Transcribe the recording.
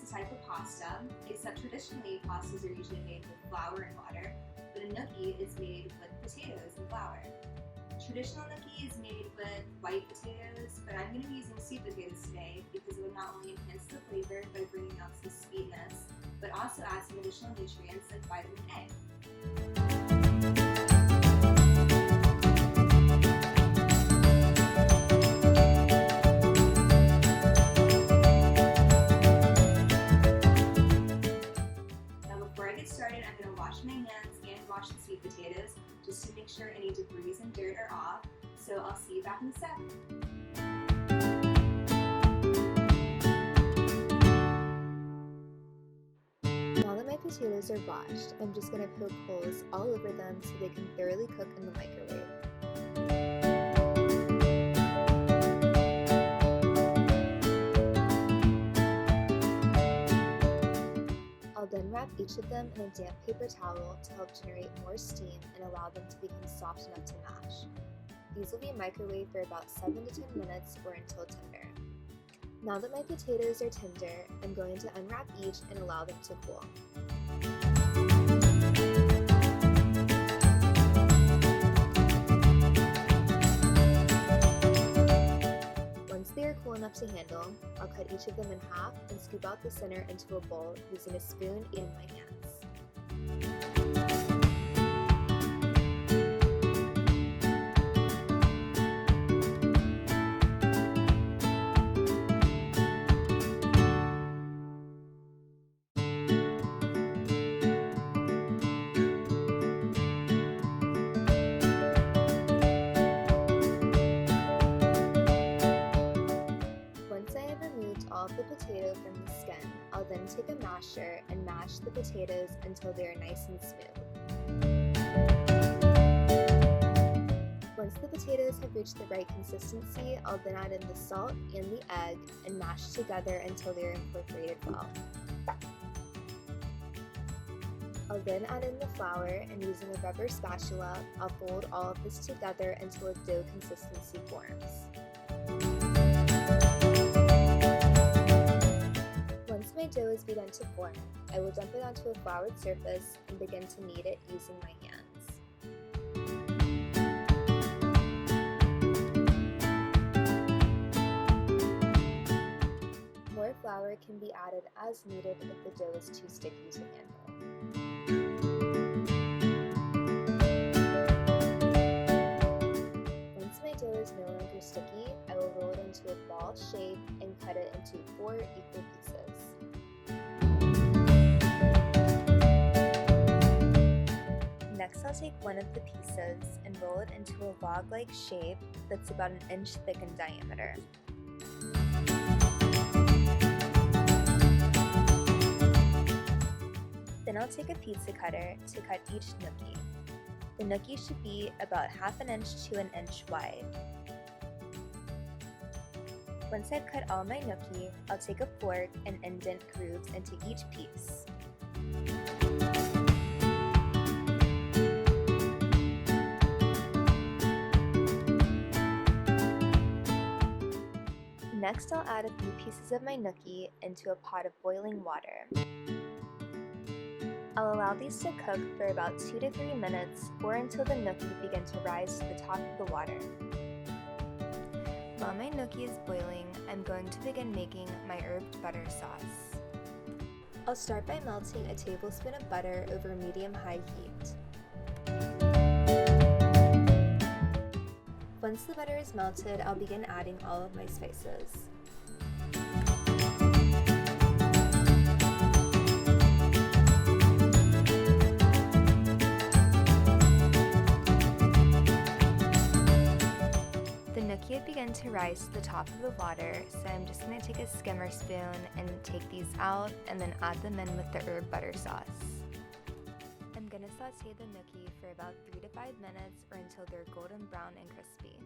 a type of pasta, except traditionally pastas are usually made with flour and water, but a gnocchi is made with potatoes and flour. Traditional gnocchi is made with white potatoes, but I'm going to be using sweet potatoes today because it would not only enhance the flavor by bringing out some sweetness, but also add some additional nutrients like vitamin A. Before I get started, I'm going to wash my hands and wash the sweet potatoes just to make sure any debris and dirt are off. So I'll see you back in a sec. Now that my potatoes are washed, I'm just going to poke holes all over them so they can thoroughly cook in the microwave. I'll then wrap each of them in a damp paper towel to help generate more steam and allow them to become soft enough to mash. These will be microwaved for about 7 to 10 minutes or until tender. Now that my potatoes are tender, I'm going to unwrap each and allow them to cool. Once they are cool enough to handle, I'll cut each of them in half and scoop out the center into a bowl using a spoon in my hands. All of the potato from the skin, I'll then take a masher and mash the potatoes until they are nice and smooth. Once the potatoes have reached the right consistency, I'll then add in the salt and the egg and mash together until they are incorporated well. I'll then add in the flour and using a rubber spatula, I'll fold all of this together until a dough consistency forms. Once my dough has begun to form, I will dump it onto a floured surface and begin to knead it using my hands. More flour can be added as needed if the dough is too sticky to handle. Once my dough is no longer sticky, I will roll it into a ball shape and cut it into 4 equal pieces. Next, I'll take one of the pieces and roll it into a log-like shape that's about 1 inch thick in diameter. Then I'll take a pizza cutter to cut each gnocchi. The gnocchi should be about 1/2 inch to 1 inch wide. Once I've cut all my gnocchi, I'll take a fork and indent grooves into each piece. Next, I'll add a few pieces of my gnocchi into a pot of boiling water. I'll allow these to cook for about 2 to 3 minutes or until the gnocchi begin to rise to the top of the water. While my gnocchi is boiling, I'm going to begin making my herbed butter sauce. I'll start by melting a tablespoon of butter over medium-high heat. Once the butter is melted, I'll begin adding all of my spices. The gnocchi had begun to rise to the top of the water, so I'm just going to take a skimmer spoon and take these out and then add them in with the herb butter sauce. I'm going to saute the gnocchi for about 3 to 5 minutes or until they're golden brown and crispy.